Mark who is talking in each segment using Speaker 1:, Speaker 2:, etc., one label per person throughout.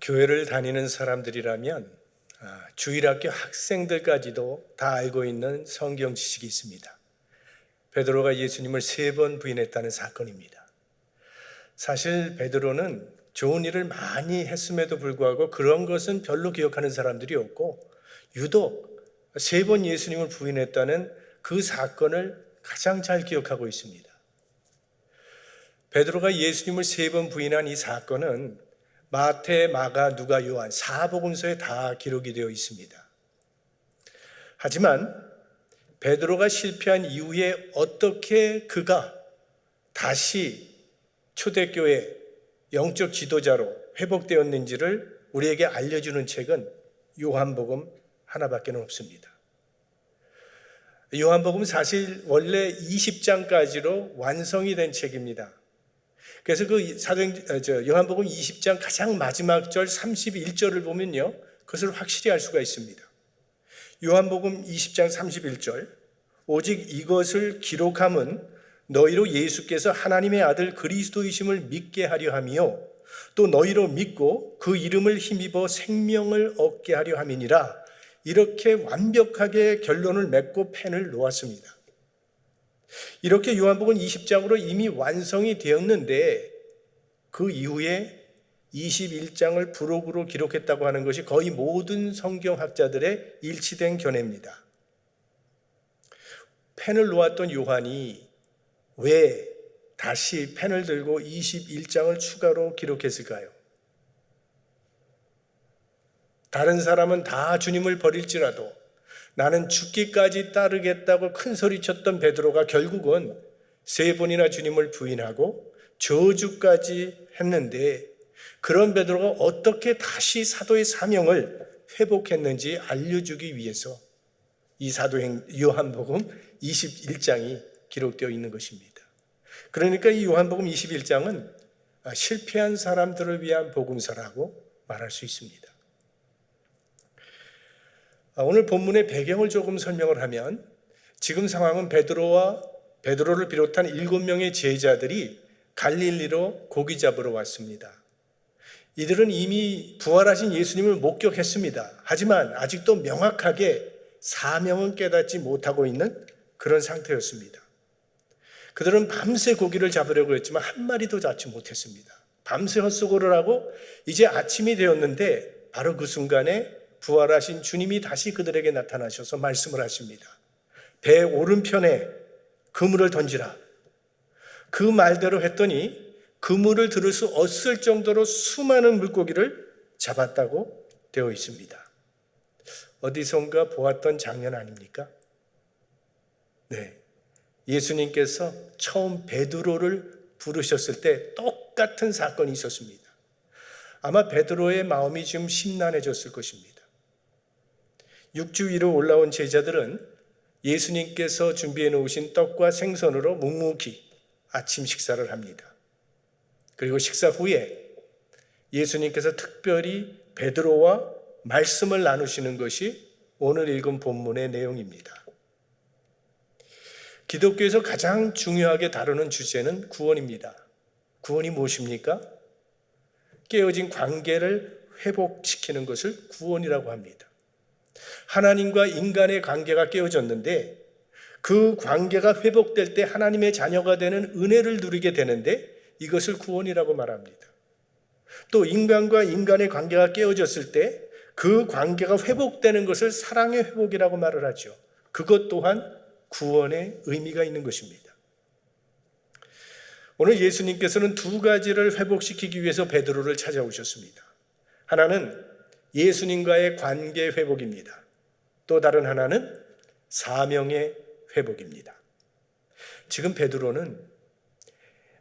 Speaker 1: 교회를 다니는 사람들이라면 주일학교 학생들까지도 다 알고 있는 성경 지식이 있습니다. 베드로가 예수님을 3번 부인했다는 사건입니다. 사실 베드로는 좋은 일을 많이 했음에도 불구하고 그런 것은 별로 기억하는 사람들이 없고, 유독 3번 예수님을 부인했다는 그 사건을 가장 잘 기억하고 있습니다. 베드로가 예수님을 3번 부인한 이 사건은 마태, 마가, 누가, 요한 4복음서에 다 기록이 되어 있습니다. 하지만 베드로가 실패한 이후에 어떻게 그가 다시 초대교회 영적 지도자로 회복되었는지를 우리에게 알려주는 책은 요한복음 하나밖에 없습니다. 요한복음 사실 원래 20장까지로 완성이 된 책입니다. 그래서 그 요한복음 20장 가장 마지막 절 31절을 보면요, 그것을 확실히 알 수가 있습니다. 요한복음 20장 31절, 오직 이것을 기록함은 너희로 예수께서 하나님의 아들 그리스도이심을 믿게 하려 함이요 또 너희로 믿고 그 이름을 힘입어 생명을 얻게 하려 함이니라. 이렇게 완벽하게 결론을 맺고 펜을 놓았습니다. 이렇게 요한복음 20장으로 이미 완성이 되었는데 그 이후에 21장을 부록으로 기록했다고 하는 것이 거의 모든 성경학자들의 일치된 견해입니다. 펜을 놓았던 요한이 왜 다시 펜을 들고 21장을 추가로 기록했을까요? 다른 사람은 다 주님을 버릴지라도 나는 죽기까지 따르겠다고 큰 소리쳤던 베드로가 결국은 3번이나 주님을 부인하고 저주까지 했는데, 그런 베드로가 어떻게 다시 사도의 사명을 회복했는지 알려주기 위해서 이 요한복음 21장이 기록되어 있는 것입니다. 그러니까 이 요한복음 21장은 실패한 사람들을 위한 복음서라고 말할 수 있습니다. 오늘 본문의 배경을 조금 설명을 하면, 지금 상황은 베드로를 비롯한 7명의 제자들이 갈릴리로 고기 잡으러 왔습니다. 이들은 이미 부활하신 예수님을 목격했습니다. 하지만 아직도 명확하게 사명은 깨닫지 못하고 있는 그런 상태였습니다. 그들은 밤새 고기를 잡으려고 했지만 한 마리도 잡지 못했습니다. 밤새 헛수고를 하고 이제 아침이 되었는데 바로 그 순간에 부활하신 주님이 다시 그들에게 나타나셔서 말씀을 하십니다. 배 오른편에 그물을 던지라. 그 말대로 했더니 그물을 들을 수 없을 정도로 수많은 물고기를 잡았다고 되어 있습니다. 어디선가 보았던 장면 아닙니까? 네, 예수님께서 처음 베드로를 부르셨을 때 똑같은 사건이 있었습니다. 아마 베드로의 마음이 지금 심란해졌을 것입니다. 육주 위로 올라온 제자들은 예수님께서 준비해 놓으신 떡과 생선으로 묵묵히 아침 식사를 합니다. 그리고 식사 후에 예수님께서 특별히 베드로와 말씀을 나누시는 것이 오늘 읽은 본문의 내용입니다. 기독교에서 가장 중요하게 다루는 주제는 구원입니다. 구원이 무엇입니까? 깨어진 관계를 회복시키는 것을 구원이라고 합니다. 하나님과 인간의 관계가 깨어졌는데 그 관계가 회복될 때 하나님의 자녀가 되는 은혜를 누리게 되는데 이것을 구원이라고 말합니다. 또 인간과 인간의 관계가 깨어졌을 때 그 관계가 회복되는 것을 사랑의 회복이라고 말을 하죠. 그것 또한 구원의 의미가 있는 것입니다. 오늘 예수님께서는 2가지를 회복시키기 위해서 베드로를 찾아오셨습니다. 하나는 예수님과의 관계 회복입니다. 또 다른 하나는 사명의 회복입니다. 지금 베드로는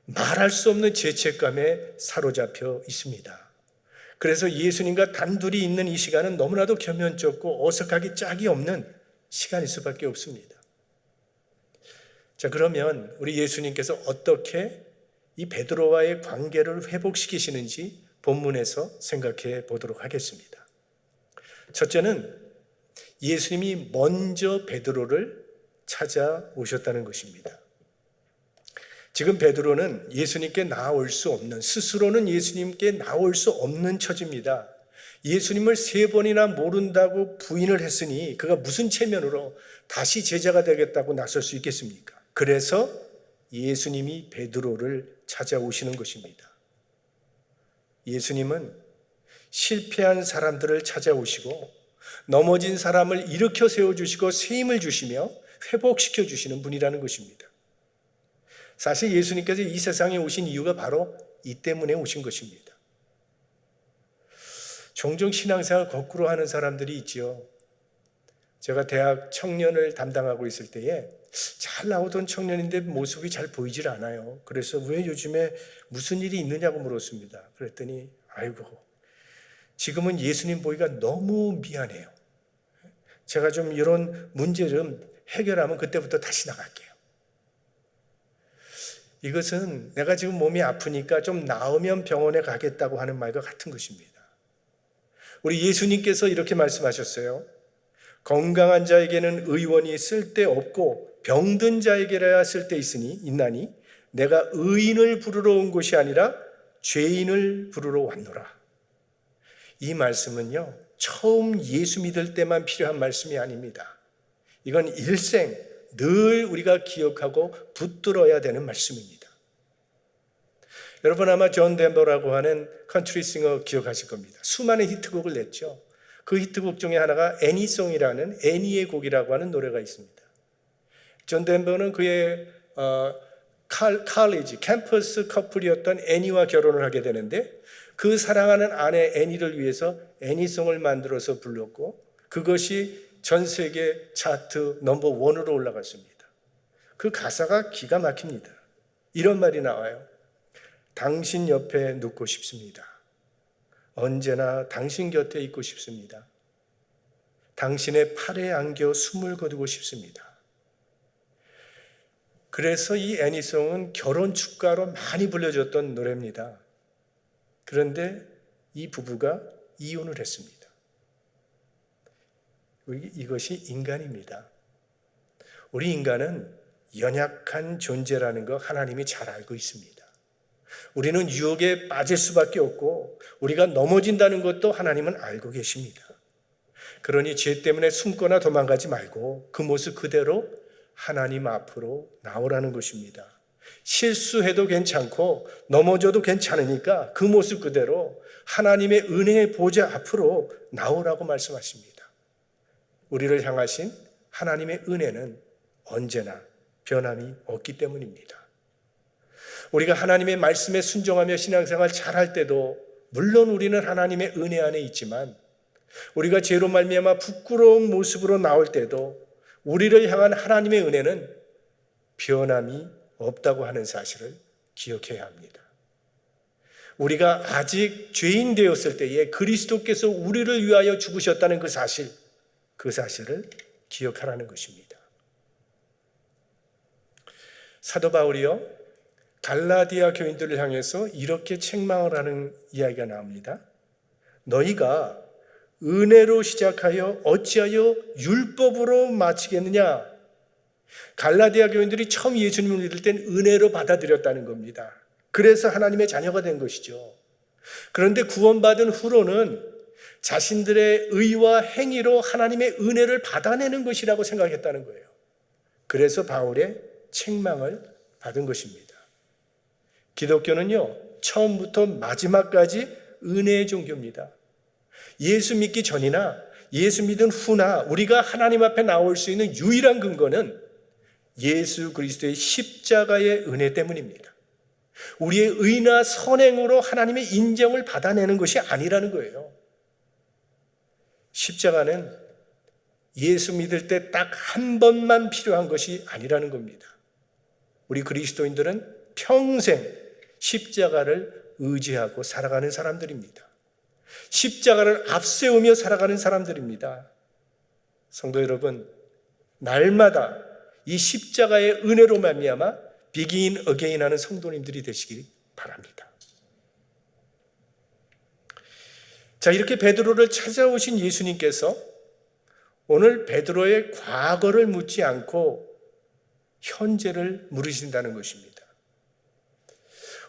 Speaker 1: 말할 수 없는 죄책감에 사로잡혀 있습니다. 그래서 예수님과 단둘이 있는 이 시간은 너무나도 겸연쩍고 어색하기 짝이 없는 시간일 수밖에 없습니다. 자, 그러면 우리 예수님께서 어떻게 이 베드로와의 관계를 회복시키시는지 본문에서 생각해 보도록 하겠습니다. 첫째는 예수님이 먼저 베드로를 찾아오셨다는 것입니다. 지금 베드로는 예수님께 나올 수 없는, 스스로는 예수님께 나올 수 없는 처지입니다. 예수님을 3번이나 모른다고 부인을 했으니 그가 무슨 체면으로 다시 제자가 되겠다고 나설 수 있겠습니까? 그래서 예수님이 베드로를 찾아오시는 것입니다. 예수님은 실패한 사람들을 찾아오시고 넘어진 사람을 일으켜 세워주시고 새 힘을 주시며 회복시켜 주시는 분이라는 것입니다. 사실 예수님께서 이 세상에 오신 이유가 바로 이 때문에 오신 것입니다. 종종 신앙생활 거꾸로 하는 사람들이 있죠. 제가 대학 청년을 담당하고 있을 때에 잘 나오던 청년인데 모습이 잘 보이질 않아요. 그래서 왜 요즘에 무슨 일이 있느냐고 물었습니다. 그랬더니 아이고 지금은 예수님 보기가 너무 미안해요. 제가 좀 이런 문제 좀 해결하면 그때부터 다시 나갈게요. 이것은 내가 지금 몸이 아프니까 좀 나으면 병원에 가겠다고 하는 말과 같은 것입니다. 우리 예수님께서 이렇게 말씀하셨어요. 건강한 자에게는 의원이 쓸데없고 병든 자에게라야 있나니 내가 의인을 부르러 온 것이 아니라 죄인을 부르러 왔노라. 이 말씀은요, 처음 예수 믿을 때만 필요한 말씀이 아닙니다. 이건 일생 늘 우리가 기억하고 붙들어야 되는 말씀입니다. 여러분 아마 존 덴버라고 하는 컨트리 싱어 기억하실 겁니다. 수많은 히트곡을 냈죠. 그 히트곡 중에 하나가 애니송이라는 애니의 곡이라고 하는 노래가 있습니다. 존 덴버는 그의 칼리지, 캠퍼스 커플이었던 애니와 결혼을 하게 되는데 그 사랑하는 아내 애니를 위해서 애니송을 만들어서 불렀고 그것이 전 세계 차트 넘버 1으로 올라갔습니다. 그 가사가 기가 막힙니다. 이런 말이 나와요. 당신 옆에 눕고 싶습니다. 언제나 당신 곁에 있고 싶습니다. 당신의 팔에 안겨 숨을 거두고 싶습니다. 그래서 이 애니송은 결혼 축가로 많이 불려졌던 노래입니다. 그런데 이 부부가 이혼을 했습니다. 이것이 인간입니다. 우리 인간은 연약한 존재라는 거 하나님이 잘 알고 있습니다. 우리는 유혹에 빠질 수밖에 없고 우리가 넘어진다는 것도 하나님은 알고 계십니다. 그러니 죄 때문에 숨거나 도망가지 말고 그 모습 그대로 하나님 앞으로 나오라는 것입니다. 실수해도 괜찮고 넘어져도 괜찮으니까 그 모습 그대로 하나님의 은혜의 보좌 앞으로 나오라고 말씀하십니다. 우리를 향하신 하나님의 은혜는 언제나 변함이 없기 때문입니다. 우리가 하나님의 말씀에 순종하며 신앙생활 잘할 때도 물론 우리는 하나님의 은혜 안에 있지만 우리가 죄로 말미암아 부끄러운 모습으로 나올 때도 우리를 향한 하나님의 은혜는 변함이 없다고 하는 사실을 기억해야 합니다. 우리가 아직 죄인 되었을 때에 그리스도께서 우리를 위하여 죽으셨다는 그 사실을 기억하라는 것입니다. 사도 바울이요, 갈라디아 교인들을 향해서 이렇게 책망을 하는 이야기가 나옵니다. 너희가 은혜로 시작하여 어찌하여 율법으로 마치겠느냐? 갈라디아 교인들이 처음 예수님을 믿을 땐 은혜로 받아들였다는 겁니다. 그래서 하나님의 자녀가 된 것이죠. 그런데 구원받은 후로는 자신들의 의와 행위로 하나님의 은혜를 받아내는 것이라고 생각했다는 거예요. 그래서 바울의 책망을 받은 것입니다. 기독교는요, 처음부터 마지막까지 은혜의 종교입니다. 예수 믿기 전이나 예수 믿은 후나 우리가 하나님 앞에 나올 수 있는 유일한 근거는 예수 그리스도의 십자가의 은혜 때문입니다. 우리의 의나 선행으로 하나님의 인정을 받아내는 것이 아니라는 거예요. 십자가는 예수 믿을 때 딱 한 번만 필요한 것이 아니라는 겁니다. 우리 그리스도인들은 평생 십자가를 의지하고 살아가는 사람들입니다. 십자가를 앞세우며 살아가는 사람들입니다. 성도 여러분, 날마다 이 십자가의 은혜로 말미암아 비긴 어게인 하는 성도님들이 되시길 바랍니다. 자, 이렇게 베드로를 찾아오신 예수님께서 오늘 베드로의 과거를 묻지 않고 현재를 물으신다는 것입니다.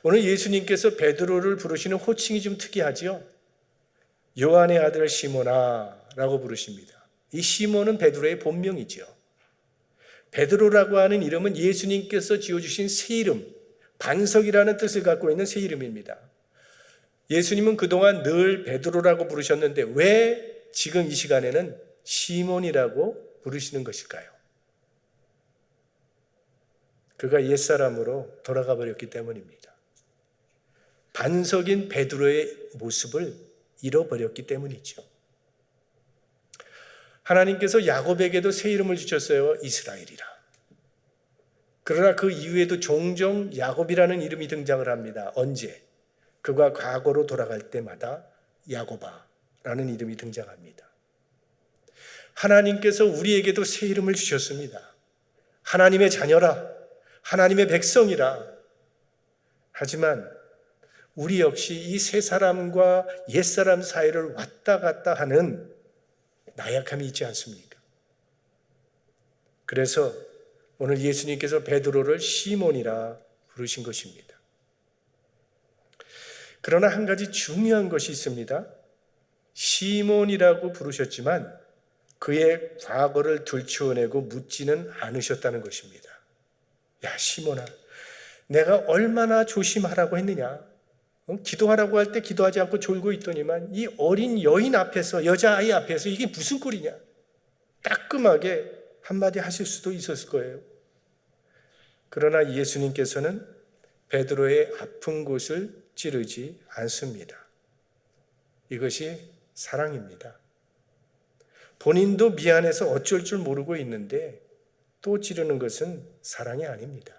Speaker 1: 오늘 예수님께서 베드로를 부르시는 호칭이 좀 특이하지요. 요한의 아들 시몬아라고 부르십니다. 이 시몬은 베드로의 본명이죠. 베드로라고 하는 이름은 예수님께서 지어주신 새 이름, 반석이라는 뜻을 갖고 있는 새 이름입니다. 예수님은 그동안 늘 베드로라고 부르셨는데 왜 지금 이 시간에는 시몬이라고 부르시는 것일까요? 그가 옛사람으로 돌아가 버렸기 때문입니다. 반석인 베드로의 모습을 잃어버렸기 때문이죠. 하나님께서 야곱에게도 새 이름을 주셨어요. 이스라엘이라. 그러나 그 이후에도 종종 야곱이라는 이름이 등장을 합니다. 언제? 그가 과거로 돌아갈 때마다 야곱아라는 이름이 등장합니다. 하나님께서 우리에게도 새 이름을 주셨습니다. 하나님의 자녀라, 하나님의 백성이라. 하지만 우리 역시 이 세 사람과 옛사람 사이를 왔다 갔다 하는 나약함이 있지 않습니까? 그래서 오늘 예수님께서 베드로를 시몬이라 부르신 것입니다. 그러나 한 가지 중요한 것이 있습니다. 시몬이라고 부르셨지만 그의 과거를 들추어내고 묻지는 않으셨다는 것입니다. 야, 시몬아, 내가 얼마나 조심하라고 했느냐? 기도하라고 할 때 기도하지 않고 졸고 있더니만 이 어린 여인 앞에서, 여자아이 앞에서 이게 무슨 꼴이냐? 따끔하게 한마디 하실 수도 있었을 거예요. 그러나 예수님께서는 베드로의 아픈 곳을 찌르지 않습니다. 이것이 사랑입니다. 본인도 미안해서 어쩔 줄 모르고 있는데 또 찌르는 것은 사랑이 아닙니다.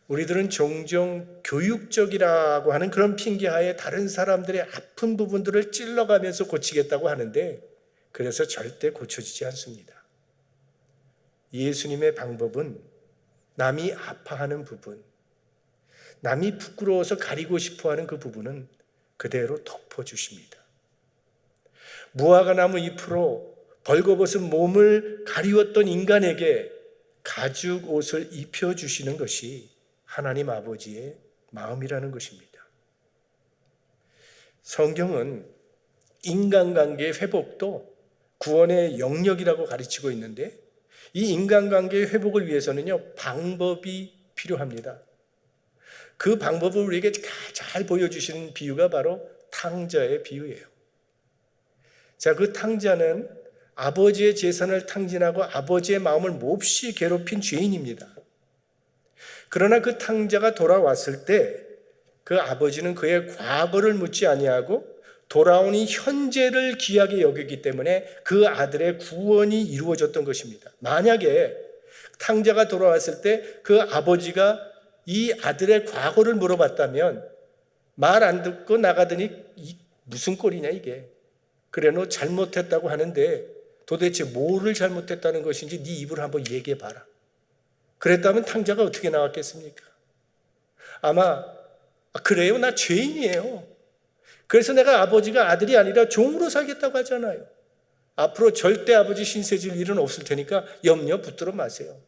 Speaker 1: 우리들은 종종 교육적이라고 하는 그런 핑계하에 다른 사람들의 아픈 부분들을 찔러가면서 고치겠다고 하는데 그래서 절대 고쳐지지 않습니다. 예수님의 방법은 남이 아파하는 부분, 남이 부끄러워서 가리고 싶어하는 그 부분은 그대로 덮어주십니다. 무화과 나무 잎으로 벌거벗은 몸을 가리웠던 인간에게 가죽 옷을 입혀주시는 것이 하나님 아버지의 마음이라는 것입니다. 성경은 인간관계의 회복도 구원의 영역이라고 가르치고 있는데 이 인간관계의 회복을 위해서는요, 방법이 필요합니다. 그 방법을 우리에게 잘 보여주시는 비유가 바로 탕자의 비유예요. 자, 그 탕자는 아버지의 재산을 탕진하고 아버지의 마음을 몹시 괴롭힌 죄인입니다. 그러나 그 탕자가 돌아왔을 때 그 아버지는 그의 과거를 묻지 아니하고 돌아온 이 현재를 귀하게 여기기 때문에 그 아들의 구원이 이루어졌던 것입니다. 만약에 탕자가 돌아왔을 때 그 아버지가 이 아들의 과거를 물어봤다면 말 안 듣고 나가더니 무슨 꼴이냐 이게. 그래 너 잘못했다고 하는데 도대체 뭐를 잘못했다는 것인지 네 입으로 한번 얘기해 봐라. 그랬다면 탕자가 어떻게 나왔겠습니까? 아마 그래요, 나 죄인이에요. 그래서 내가 아버지가 아들이 아니라 종으로 살겠다고 하잖아요. 앞으로 절대 아버지 신세 질 일은 없을 테니까 염려 붙들어 마세요.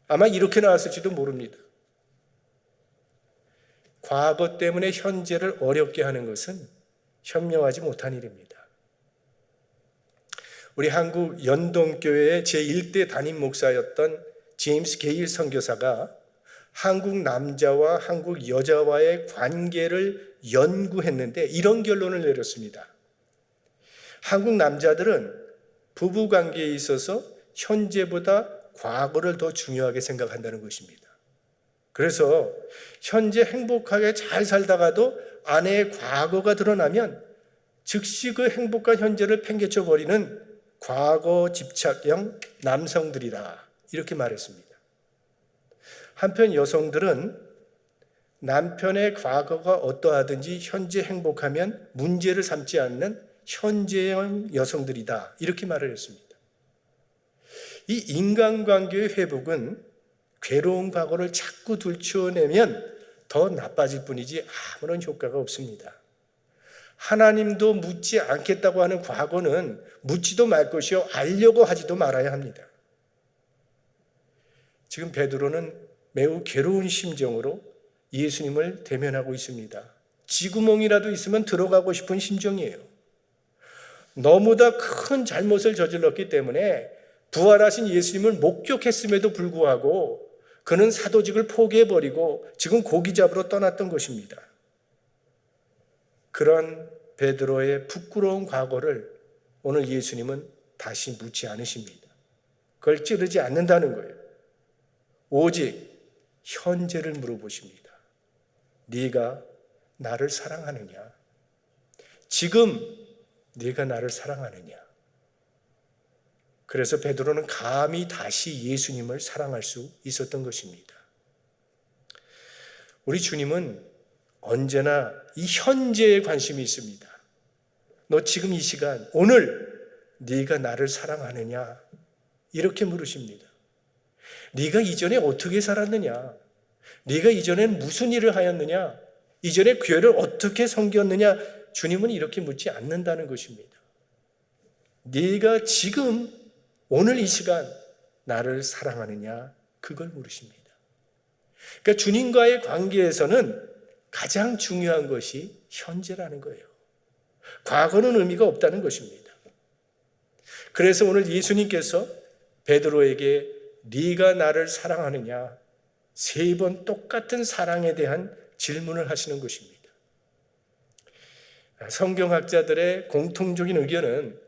Speaker 1: 아마 이렇게 나왔을지도 모릅니다. 과거 때문에 현재를 어렵게 하는 것은 현명하지 못한 일입니다. 우리 한국 연동교회의 제1대 담임 목사였던 제임스 게일 선교사가 한국 남자와 한국 여자와의 관계를 연구했는데 이런 결론을 내렸습니다. 한국 남자들은 부부 관계에 있어서 현재보다 과거를 더 중요하게 생각한다는 것입니다. 그래서 현재 행복하게 잘 살다가도 아내의 과거가 드러나면 즉시 그 행복한 현재를 팽개쳐 버리는 과거 집착형 남성들이다, 이렇게 말했습니다. 한편 여성들은 남편의 과거가 어떠하든지 현재 행복하면 문제를 삼지 않는 현재형 여성들이다, 이렇게 말을 했습니다. 이 인간관계의 회복은 괴로운 과거를 자꾸 들추어내면 더 나빠질 뿐이지 아무런 효과가 없습니다. 하나님도 묻지 않겠다고 하는 과거는 묻지도 말 것이요 알려고 하지도 말아야 합니다. 지금 베드로는 매우 괴로운 심정으로 예수님을 대면하고 있습니다. 쥐구멍이라도 있으면 들어가고 싶은 심정이에요. 너무나 큰 잘못을 저질렀기 때문에 부활하신 예수님을 목격했음에도 불구하고 그는 사도직을 포기해버리고 지금 고기 잡으러 떠났던 것입니다. 그런 베드로의 부끄러운 과거를 오늘 예수님은 다시 묻지 않으십니다. 그걸 찌르지 않는다는 거예요. 오직 현재를 물어보십니다. 네가 나를 사랑하느냐? 지금 네가 나를 사랑하느냐? 그래서 베드로는 감히 다시 예수님을 사랑할 수 있었던 것입니다. 우리 주님은 언제나 이 현재에 관심이 있습니다. 너 지금 이 시간, 오늘 네가 나를 사랑하느냐? 이렇게 물으십니다. 네가 이전에 어떻게 살았느냐? 네가 이전엔 무슨 일을 하였느냐? 이전에 교회를 어떻게 섬겼느냐? 주님은 이렇게 묻지 않는다는 것입니다. 네가 지금 오늘 이 시간 나를 사랑하느냐? 그걸 물으십니다. 그러니까 주님과의 관계에서는 가장 중요한 것이 현재라는 거예요. 과거는 의미가 없다는 것입니다. 그래서 오늘 예수님께서 베드로에게 네가 나를 사랑하느냐? 3번 똑같은 사랑에 대한 질문을 하시는 것입니다. 성경학자들의 공통적인 의견은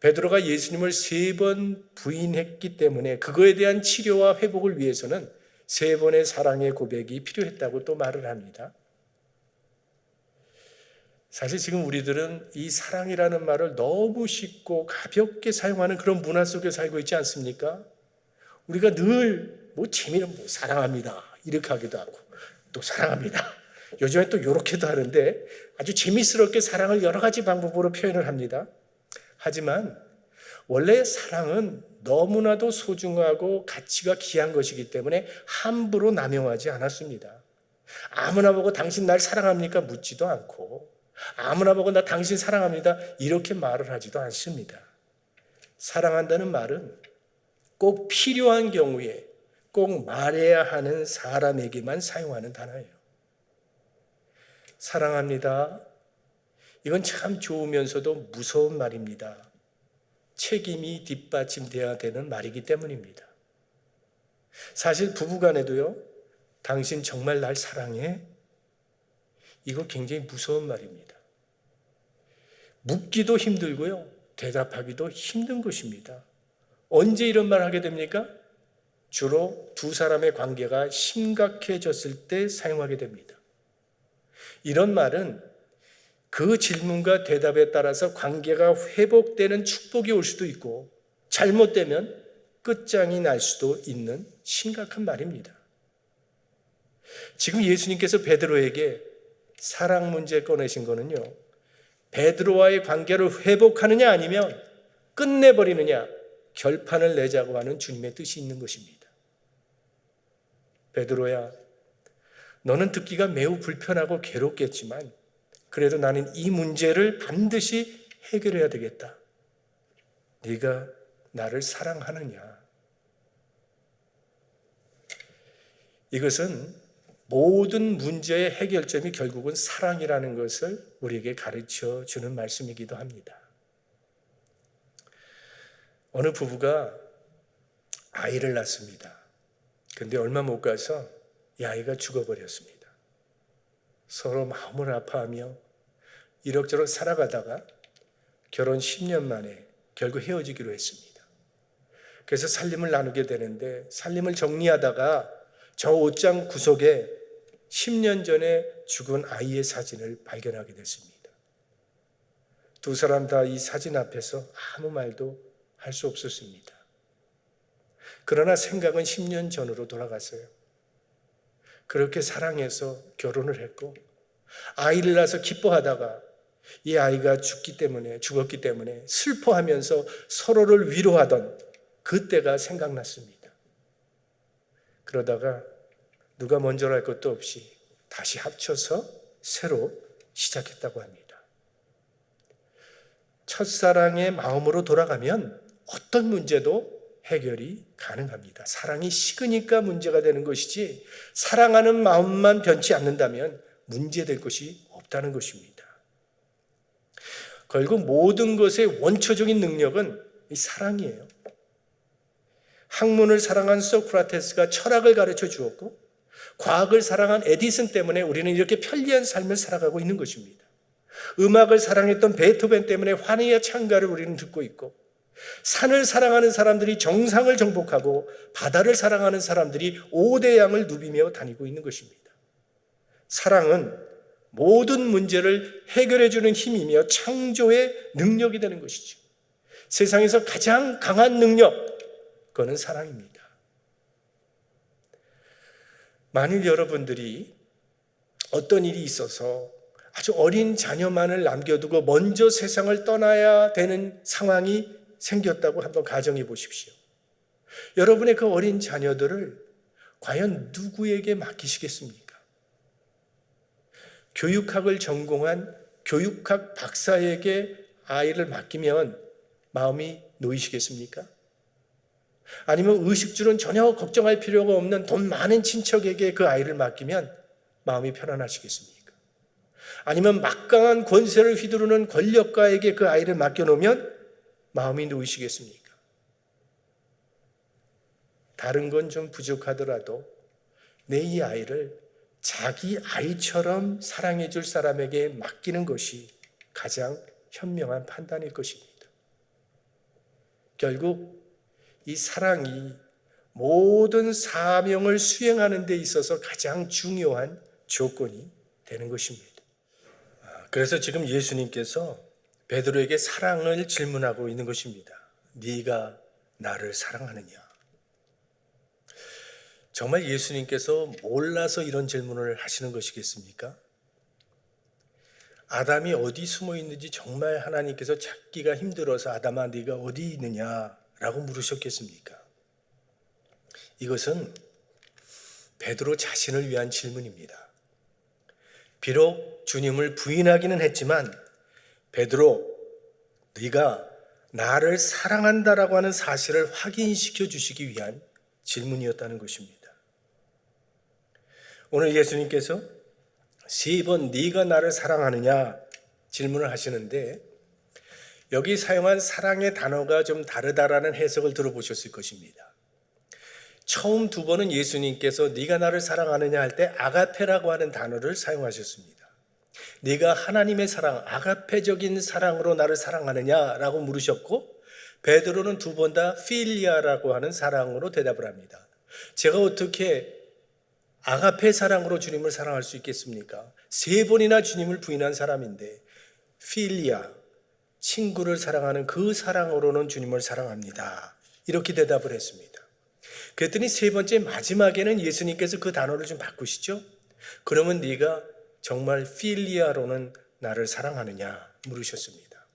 Speaker 1: 베드로가 예수님을 3번 부인했기 때문에 그거에 대한 치료와 회복을 위해서는 3번의 사랑의 고백이 필요했다고 또 말을 합니다. 사실 지금 우리들은 이 사랑이라는 말을 너무 쉽고 가볍게 사용하는 그런 문화 속에 살고 있지 않습니까? 우리가 늘 재미는 사랑합니다 이렇게 하기도 하고 또 사랑합니다. 요즘에 또 이렇게도 하는데 아주 재미스럽게 사랑을 여러 가지 방법으로 표현을 합니다. 하지만 원래 사랑은 너무나도 소중하고 가치가 귀한 것이기 때문에 함부로 남용하지 않았습니다. 아무나 보고 당신 날 사랑합니까? 묻지도 않고 아무나 보고 나 당신 사랑합니다 이렇게 말을 하지도 않습니다. 사랑한다는 말은 꼭 필요한 경우에 꼭 말해야 하는 사람에게만 사용하는 단어예요. 사랑합니다. 이건 참 좋으면서도 무서운 말입니다. 책임이 뒷받침돼야 되는 말이기 때문입니다. 사실 부부간에도요, 당신 정말 날 사랑해? 이거 굉장히 무서운 말입니다. 묻기도 힘들고요, 대답하기도 힘든 것입니다. 언제 이런 말 하게 됩니까? 주로 두 사람의 관계가 심각해졌을 때 사용하게 됩니다. 이런 말은 그 질문과 대답에 따라서 관계가 회복되는 축복이 올 수도 있고 잘못되면 끝장이 날 수도 있는 심각한 말입니다. 지금 예수님께서 베드로에게 사랑 문제 꺼내신 거는요, 베드로와의 관계를 회복하느냐 아니면 끝내버리느냐 결판을 내자고 하는 주님의 뜻이 있는 것입니다. 베드로야, 너는 듣기가 매우 불편하고 괴롭겠지만 그래도 나는 이 문제를 반드시 해결해야 되겠다. 네가 나를 사랑하느냐? 이것은 모든 문제의 해결점이 결국은 사랑이라는 것을 우리에게 가르쳐 주는 말씀이기도 합니다. 어느 부부가 아이를 낳습니다. 그런데 얼마 못 가서 이 아이가 죽어버렸습니다. 서로 마음을 아파하며 이럭저럭 살아가다가 결혼 10년 만에 결국 헤어지기로 했습니다. 그래서 살림을 나누게 되는데 살림을 정리하다가 저 옷장 구석에 10년 전에 죽은 아이의 사진을 발견하게 됐습니다. 두 사람 다 이 사진 앞에서 아무 말도 할 수 없었습니다. 그러나 생각은 10년 전으로 돌아갔어요. 그렇게 사랑해서 결혼을 했고 아이를 낳아서 기뻐하다가 이 아이가 죽었기 때문에 슬퍼하면서 서로를 위로하던 그때가 생각났습니다. 그러다가 누가 먼저랄 것도 없이 다시 합쳐서 새로 시작했다고 합니다. 첫사랑의 마음으로 돌아가면 어떤 문제도 해결이 가능합니다. 사랑이 식으니까 문제가 되는 것이지 사랑하는 마음만 변치 않는다면 문제될 것이 없다는 것입니다. 결국 모든 것의 원초적인 능력은 이 사랑이에요. 학문을 사랑한 소크라테스가 철학을 가르쳐 주었고, 과학을 사랑한 에디슨 때문에 우리는 이렇게 편리한 삶을 살아가고 있는 것입니다. 음악을 사랑했던 베토벤 때문에 환희의 찬가를 우리는 듣고 있고, 산을 사랑하는 사람들이 정상을 정복하고 바다를 사랑하는 사람들이 오대양을 누비며 다니고 있는 것입니다. 사랑은 모든 문제를 해결해 주는 힘이며 창조의 능력이 되는 것이죠. 세상에서 가장 강한 능력, 그거는 사랑입니다. 만일 여러분들이 어떤 일이 있어서 아주 어린 자녀만을 남겨두고 먼저 세상을 떠나야 되는 상황이 생겼다고 한번 가정해 보십시오. 여러분의 그 어린 자녀들을 과연 누구에게 맡기시겠습니까? 교육학을 전공한 교육학 박사에게 아이를 맡기면 마음이 놓이시겠습니까? 아니면 의식주는 전혀 걱정할 필요가 없는 돈 많은 친척에게 그 아이를 맡기면 마음이 편안하시겠습니까? 아니면 막강한 권세를 휘두르는 권력가에게 그 아이를 맡겨놓으면 마음이 놓이시겠습니까? 다른 건 좀 부족하더라도 내 이 아이를 자기 아이처럼 사랑해 줄 사람에게 맡기는 것이 가장 현명한 판단일 것입니다. 결국 이 사랑이 모든 사명을 수행하는 데 있어서 가장 중요한 조건이 되는 것입니다. 그래서 지금 예수님께서 베드로에게 사랑을 질문하고 있는 것입니다. 네가 나를 사랑하느냐? 정말 예수님께서 몰라서 이런 질문을 하시는 것이겠습니까? 아담이 어디 숨어 있는지 정말 하나님께서 찾기가 힘들어서 아담아 네가 어디 있느냐라고 물으셨겠습니까? 이것은 베드로 자신을 위한 질문입니다. 비록 주님을 부인하기는 했지만 베드로, 네가 나를 사랑한다라고 하는 사실을 확인시켜 주시기 위한 질문이었다는 것입니다. 오늘 예수님께서 3번 네가 나를 사랑하느냐 질문을 하시는데, 여기 사용한 사랑의 단어가 좀 다르다라는 해석을 들어보셨을 것입니다. 처음 2번은 예수님께서 네가 나를 사랑하느냐 할 때 아가페라고 하는 단어를 사용하셨습니다. 네가 하나님의 사랑, 아가페적인 사랑으로 나를 사랑하느냐라고 물으셨고, 베드로는 2번 다 필리아라고 하는 사랑으로 대답을 합니다. 제가 어떻게 아가페 사랑으로 주님을 사랑할 수 있겠습니까? 3번이나 주님을 부인한 사람인데 필리아, 친구를 사랑하는 그 사랑으로는 주님을 사랑합니다. 이렇게 대답을 했습니다. 그랬더니 3번째 마지막에는 예수님께서 그 단어를 좀 바꾸시죠. 그러면 네가 정말 필리아로는 나를 사랑하느냐 물으셨습니다.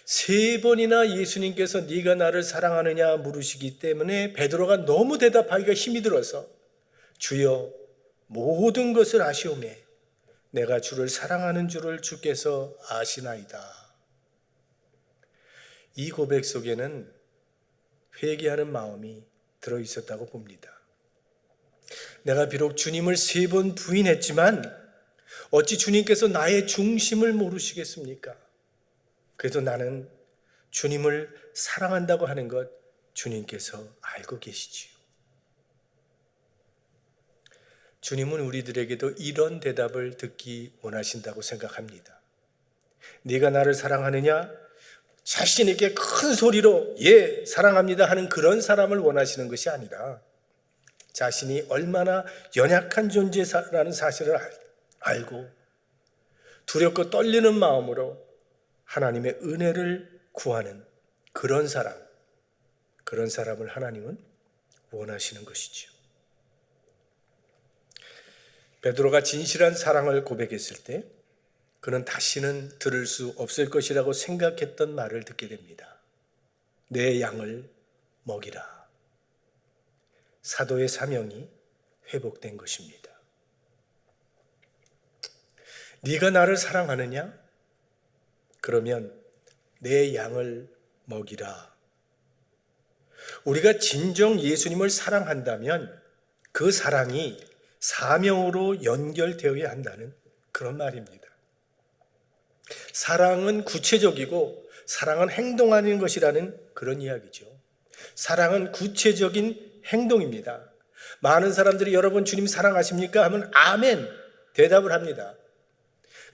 Speaker 1: 3번이나 예수님께서 네가 나를 사랑하느냐 물으시기 때문에 베드로가 너무 대답하기가 힘이 들어서 주여 모든 것을 아시오매 내가 주를 사랑하는 줄을 주께서 아시나이다. 이 고백 속에는 회개하는 마음이 들어있었다고 봅니다. 내가 비록 주님을 3번 부인했지만 어찌 주님께서 나의 중심을 모르시겠습니까? 그래도 나는 주님을 사랑한다고 하는 것 주님께서 알고 계시지요. 주님은 우리들에게도 이런 대답을 듣기 원하신다고 생각합니다. 네가 나를 사랑하느냐? 자신 있게 큰 소리로 예, 사랑합니다 하는 그런 사람을 원하시는 것이 아니라 자신이 얼마나 연약한 존재라는 사실을 알고 두렵고 떨리는 마음으로 하나님의 은혜를 구하는 그런 사람을 하나님은 원하시는 것이지요. 베드로가 진실한 사랑을 고백했을 때 그는 다시는 들을 수 없을 것이라고 생각했던 말을 듣게 됩니다. 내 양을 먹이라. 사도의 사명이 회복된 것입니다. 네가 나를 사랑하느냐? 그러면 내 양을 먹이라. 우리가 진정 예수님을 사랑한다면 그 사랑이 사명으로 연결되어야 한다는 그런 말입니다. 사랑은 구체적이고 사랑은 행동하는 것이라는 그런 이야기죠. 사랑은 구체적인 행동입니다. 많은 사람들이 여러분 주님 사랑하십니까? 하면 아멘 대답을 합니다.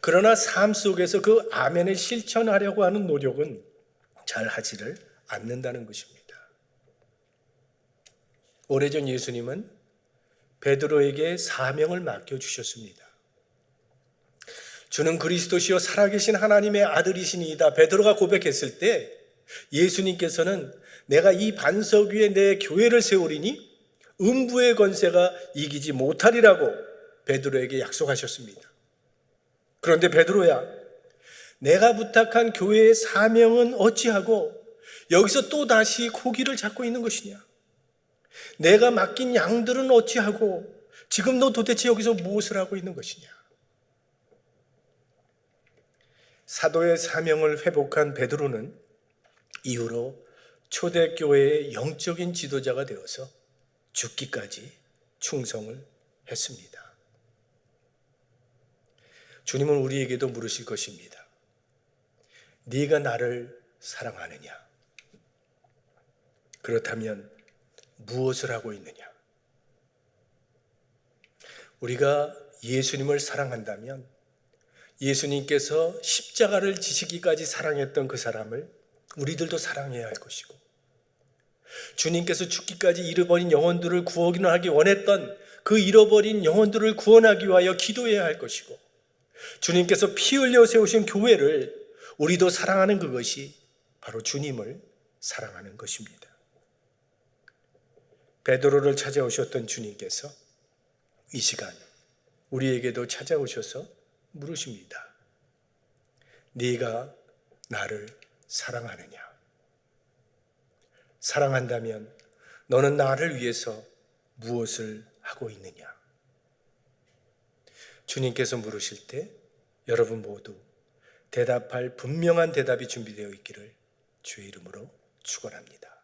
Speaker 1: 그러나 삶 속에서 그 아멘을 실천하려고 하는 노력은 잘 하지를 않는다는 것입니다. 오래전 예수님은 베드로에게 사명을 맡겨주셨습니다. 주는 그리스도시요 살아계신 하나님의 아들이시니이다. 베드로가 고백했을 때 예수님께서는 내가 이 반석 위에 내 교회를 세우리니 음부의 권세가 이기지 못하리라고 베드로에게 약속하셨습니다. 그런데 베드로야, 내가 부탁한 교회의 사명은 어찌하고 여기서 또 다시 고기를 잡고 있는 것이냐? 내가 맡긴 양들은 어찌하고 지금 너 도대체 여기서 무엇을 하고 있는 것이냐? 사도의 사명을 회복한 베드로는 이후로 초대교회의 영적인 지도자가 되어서 죽기까지 충성을 했습니다. 주님은 우리에게도 물으실 것입니다. 네가 나를 사랑하느냐? 그렇다면 무엇을 하고 있느냐? 우리가 예수님을 사랑한다면 예수님께서 십자가를 지시기까지 사랑했던 그 사람을 우리들도 사랑해야 할 것이고, 주님께서 죽기까지 잃어버린 영혼들을 구원하기 원했던 그 잃어버린 영혼들을 구원하기 위하여 기도해야 할 것이고, 주님께서 피 흘려 세우신 교회를 우리도 사랑하는 그것이 바로 주님을 사랑하는 것입니다. 베드로를 찾아오셨던 주님께서 이 시간 우리에게도 찾아오셔서 물으십니다. 네가 나를 사랑하느냐? 사랑한다면 너는 나를 위해서 무엇을 하고 있느냐? 주님께서 물으실 때 여러분 모두 대답할 분명한 대답이 준비되어 있기를 주의 이름으로 축원합니다.